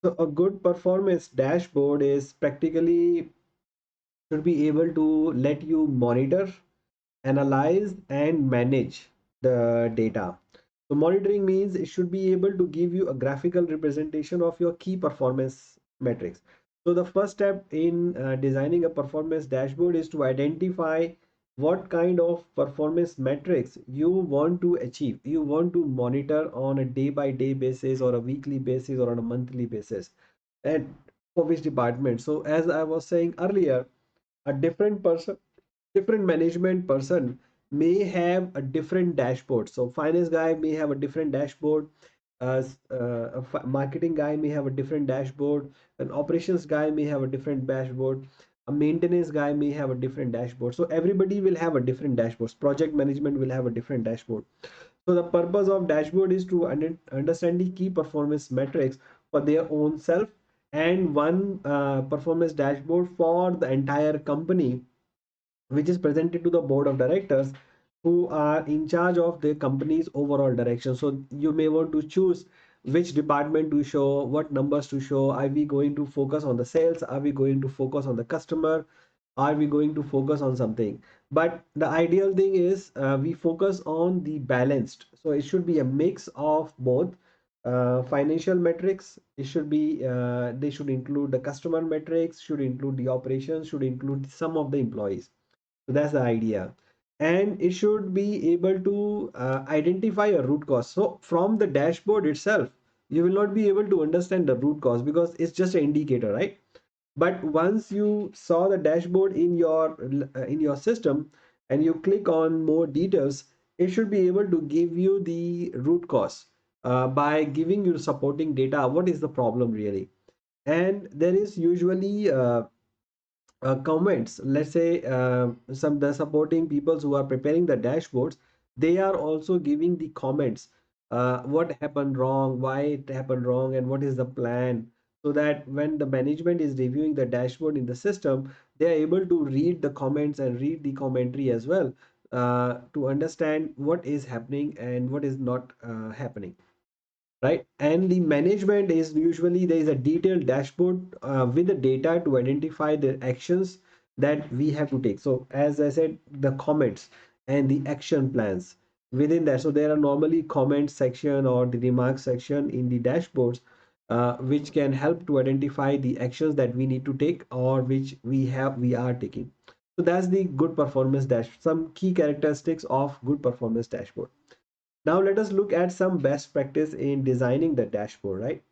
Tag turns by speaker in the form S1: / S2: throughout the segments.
S1: So a good performance dashboard is practically should be able to let you monitor, analyze, and manage the data. So monitoring means it should be able to give you a graphical representation of your key performance metrics. So the first step in designing a performance dashboard is to identify what kind of performance metrics you want to achieve. You want to monitor on a day by day basis or a weekly basis or on a monthly basis, and for which department. So as I was saying earlier, a different person, different management person may have a different dashboard. So finance guy may have a different dashboard, marketing guy may have a different dashboard, an operations guy may have a different dashboard, a maintenance guy may have a different dashboard. So everybody will have a different dashboard. Project management will have a different dashboard. So the purpose of dashboard is to understand the key performance metrics for their own self, and one performance dashboard for the entire company, which is presented to the board of directors who are in charge of the company's overall direction. So you may want to choose which department to show, what numbers to show. Are we going to focus on the sales? Are we going to focus on the customer? Are we going to focus on something? But the ideal thing is we focus on the balanced. So it should be a mix of both financial metrics. It should be they should include the customer metrics, should include the operations, should include some of the employees. So that's the idea. And it should be able to identify a root cause. So from the dashboard itself, you will not be able to understand the root cause because it's just an indicator, right? But once you saw the dashboard in your system and you click on more details, it should be able to give you the root cause by giving you supporting data. What is the problem really? And there is usually comments. Let's say some the supporting peoples who are preparing the dashboards, they are also giving the comments, what happened wrong, why it happened wrong, and what is the plan, so that when the management is reviewing the dashboard in the system, they are able to read the comments and read the commentary as well, to understand what is happening and what is not happening, right? And the management is usually there is a detailed dashboard with the data to identify the actions that we have to take. So as I said, the comments and the action plans within that. So there are normally comment section or the remark section in the dashboards, which can help to identify the actions that we need to take or which we are taking. So that's the good performance dash, some key characteristics of good performance dashboard. Now let us look at some best practice in designing the dashboard, right?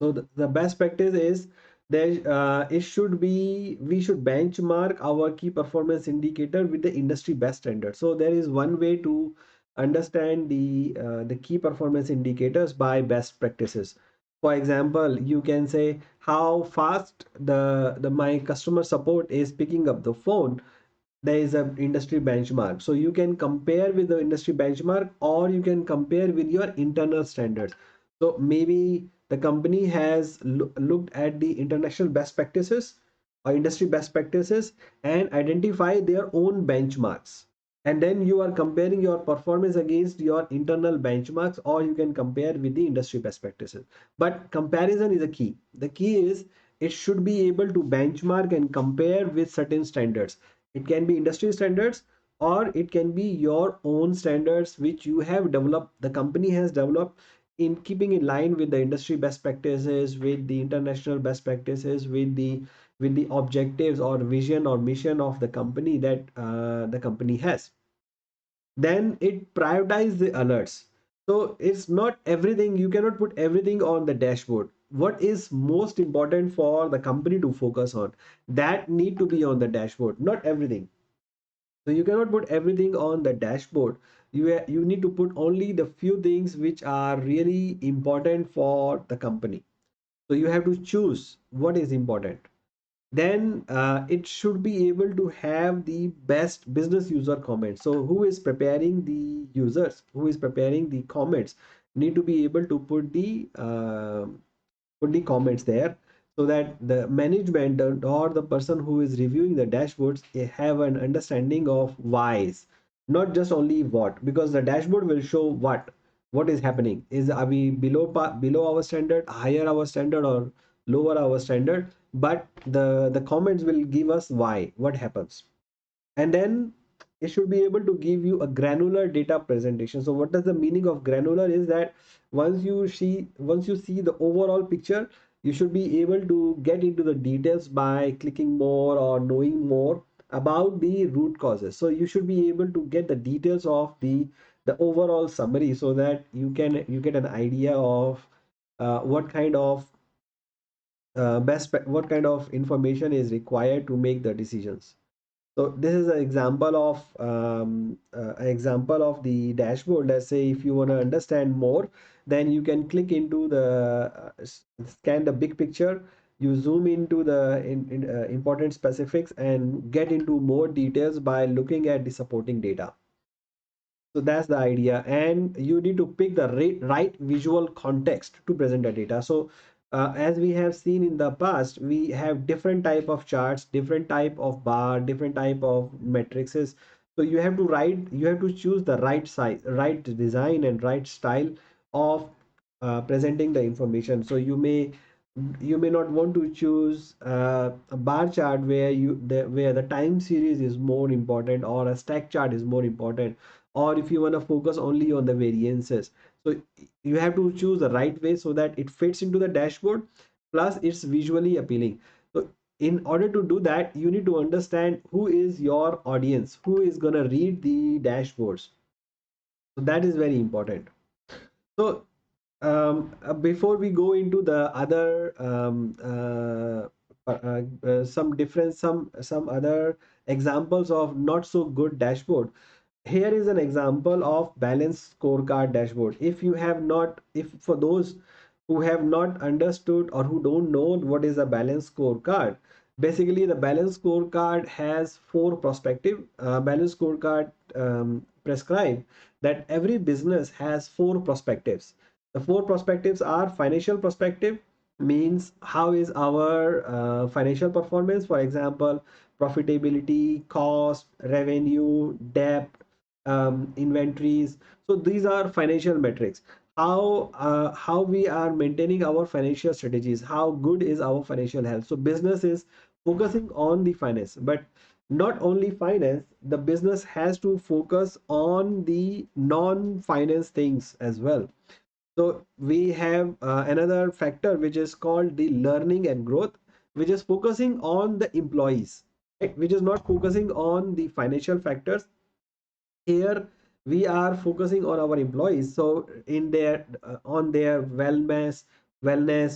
S1: So the best practice is there it should be we should benchmark our key performance indicator with the industry best standard. So there is one way to understand the key performance indicators by best practices. For example, you can say how fast the my customer support is picking up the phone. There is an industry benchmark, so you can compare with the industry benchmark or you can compare with your internal standards. So maybe the company has looked at the international best practices or industry best practices and identify their own benchmarks, and then you are comparing your performance against your internal benchmarks, or you can compare with the industry best practices. But comparison is a key. The key is it should be able to benchmark and compare with certain standards. It can be industry standards or it can be your own standards which you have developed, the company has developed in keeping in line with the industry best practices, with the international best practices, with the objectives or vision or mission of the company that the company has. Then it prioritizes the alerts. So it's not everything, you cannot put everything on the dashboard. What is most important for the company to focus on, that need to be on the dashboard, not everything. So you cannot put everything on the dashboard. You need to put only the few things which are really important for the company. So you have to choose what is important. Then it should be able to have the best business user comments. So who is preparing the users, who is preparing the comments, need to be able to put the comments there, so that the management or the person who is reviewing the dashboards have an understanding of whys, not just only what, because the dashboard will show what, what is happening. Are we below our standard, higher our standard, or lower our standard? But the comments will give us why, what happens. And then it should be able to give you a granular data presentation. So what does the meaning of granular is that once you see the overall picture, you should be able to get into the details by clicking more or knowing more about the root causes. So you should be able to get the details of the overall summary, so that you get an idea of what kind of information is required to make the decisions. So this is an example of the dashboard. Let's say if you want to understand more, then you can click into scan the big picture. You zoom into the important specifics and get into more details by looking at the supporting data. So that's the idea, and you need to pick the right visual context to present the data. So as we have seen in the past, we have different type of charts, different type of bar, different type of matrices. So you have to choose the right size, right design, and right style of presenting the information. So you may not want to choose a bar chart where the time series is more important, or a stack chart is more important, or if you want to focus only on the variances. So you have to choose the right way so that it fits into the dashboard, plus it's visually appealing. So in order to do that, you need to understand who is your audience, who is going to read the dashboards. So that is very important. So before we go into the other some other examples of not so good dashboard, here is an example of balanced scorecard dashboard. If for those who have not understood or who don't know what is a balanced scorecard, basically the balanced scorecard has four perspective. Balanced scorecard prescribe that every business has four perspectives. The four perspectives are: financial perspective, means how is our financial performance, for example, profitability, cost, revenue, debt, inventories. So these are financial metrics. How we are maintaining our financial strategies, how good is our financial health. So business is focusing on the finance, but not only finance, the business has to focus on the non-finance things as well. So we have another factor which is called the learning and growth, which is focusing on the employees, right? Which is not focusing on the financial factors. Here we are focusing on our employees. So in their on their wellness,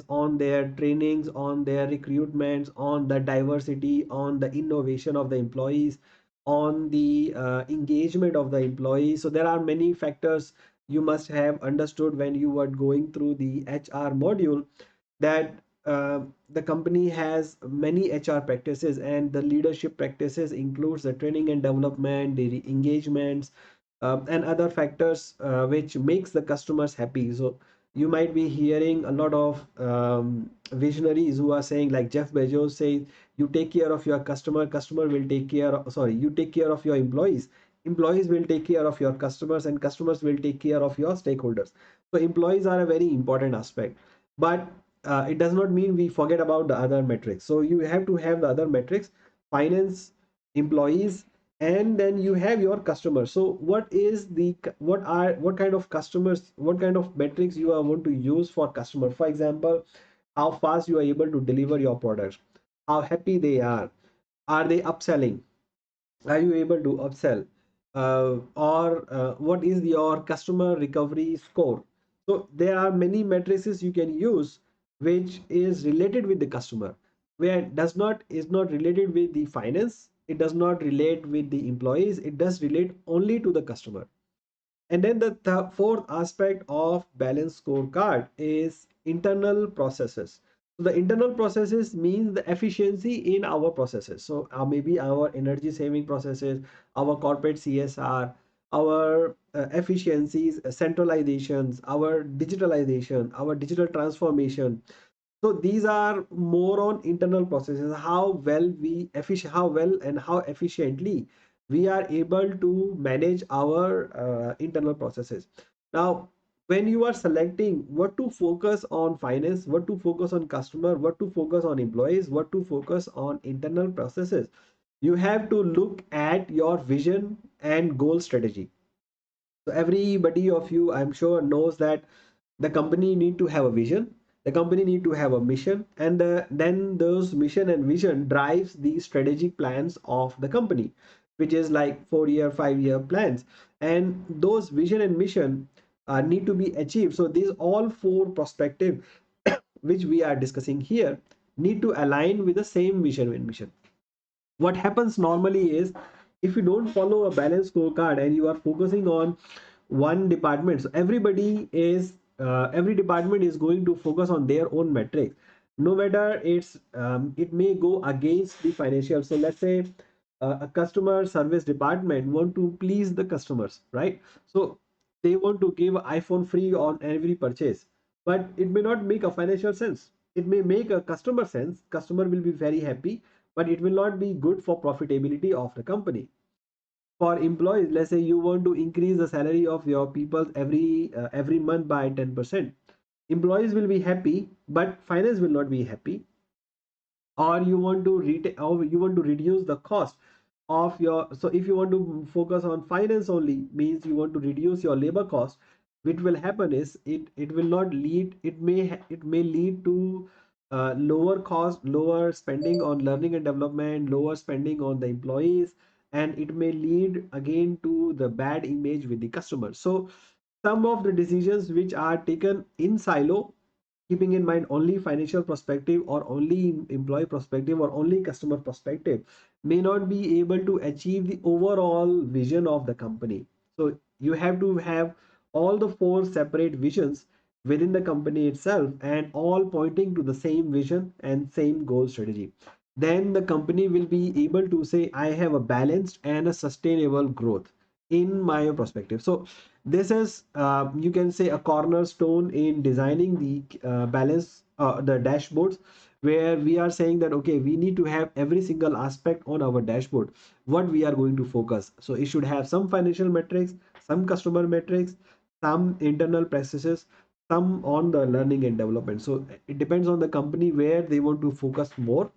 S1: on their trainings, on their recruitments, on the diversity, on the innovation of the employees, on the engagement of the employees. So there are many factors you must have understood when you were going through the HR module, that the company has many HR practices, and the leadership practices includes the training and development, the engagements, and other factors which makes the customers happy. So you might be hearing a lot of visionaries who are saying, like Jeff Bezos say, you take care of your customer will take care of, sorry, you take care of your employees will take care of your customers, and customers will take care of your stakeholders. So employees are a very important aspect, but it does not mean we forget about the other metrics. So you have to have the other metrics: finance, employees, and then you have your customers. So what kind of customers, what kind of metrics you are want to use for customer? For example, how fast you are able to deliver your products, how happy they are they upselling, are you able to upsell, or what is your customer recovery score? So there are many matrices you can use which is related with the customer, where it does not is not related with the finance, it does not relate with the employees, it does relate only to the customer. And then the fourth aspect of balanced scorecard is internal processes. So the internal processes means the efficiency in our processes. So maybe our energy saving processes, our corporate CSR, our efficiencies, centralizations, our digitalization, our digital transformation. So these are more on internal processes, how well and how efficiently we are able to manage our internal processes. Now when you are selecting what to focus on finance, what to focus on customer, what to focus on employees, what to focus on internal processes, you have to look at your vision and goal strategy. So everybody of you, I'm sure, knows that the company need to have a vision, the company need to have a mission, and then those mission and vision drives the strategic plans of the company, which is like 4 year 5 year plans. And those vision and mission need to be achieved. So these all four perspective which we are discussing here need to align with the same vision and mission. What happens normally is, if you don't follow a balanced scorecard and you are focusing on one department, so every department is going to focus on their own metrics, no matter it may go against the financial. So let's say a customer service department want to please the customers, right? So they want to give iPhone free on every purchase, but it may not make a financial sense. It may make a customer sense, customer will be very happy, but it will not be good for profitability of the company. For employees, let's say you want to increase the salary of your people every month by 10%. Employees will be happy, but finance will not be happy. Or you want to reduce the cost of your, so if you want to focus on finance only, means you want to reduce your labor cost. Which will happen is, it will not lead, it may lead to lower cost, lower spending on learning and development, lower spending on the employees, and it may lead again to the bad image with the customer. So some of the decisions which are taken in silo, keeping in mind only financial perspective or only employee perspective or only customer perspective, may not be able to achieve the overall vision of the company. So you have to have all the four separate visions within the company itself, and all pointing to the same vision and same goal strategy. Then the company will be able to say, I have a balanced and a sustainable growth in my perspective. So this is, you can say, a cornerstone in designing the the dashboards, where we are saying that okay, we need to have every single aspect on our dashboard what we are going to focus. So it should have some financial metrics, some customer metrics, some internal processes, some on the learning and development. So it depends on the company where they want to focus more.